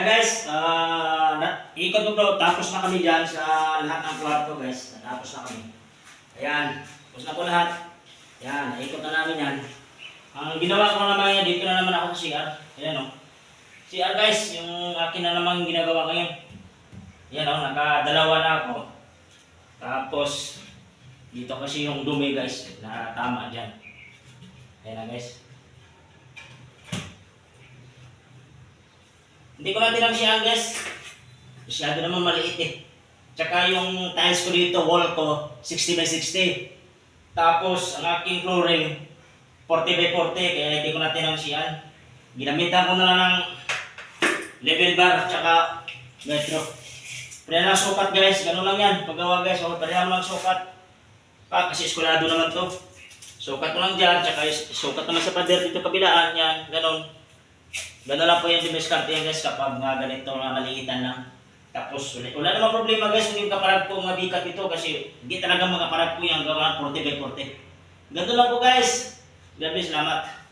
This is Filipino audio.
Ayan guys, ikot ko bro, tapos na kami dyan sa lahat ng kwarto guys. Natapos na kami. Ayan, tapos na po lahat. Ayan, ikot na namin yan. Ang ginawa ko naman yan, dito na naman ako sa CR. Ayan o. CR guys, yung akin na naman ginagawa ngayon. Ayan o, nakadalawa na ako. Tapos, dito kasi yung dumi guys, na tama dyan. Ayan na guys. Hindi ko na tinangsihan guys. Masyado naman maliit eh. Tsaka yung tiles ko dito, wall ko, 60 by 60. Tapos ang aking flooring, 40 by 40, kaya hindi ko na tinangsihan. Ginamitan ko na lang ng level bar, tsaka metro. Pareha lang sukat guys, ganun lang yan. Paggawa guys, pareha lang sukat. Kasi eskulado naman to. Sukat mo lang dyan, tsaka sukat naman sa pader dito kabilaan, yan, ganun. Gano'n lang po yung dimiskarte yan guys kapag nga ganito na maliitan lang. Tapos wala namang problema guys kung yung kaparag po mabikat ito kasi hindi talaga makaparag po yung gawa 40 by 40. Gano'n lang po guys. God bless, salamat.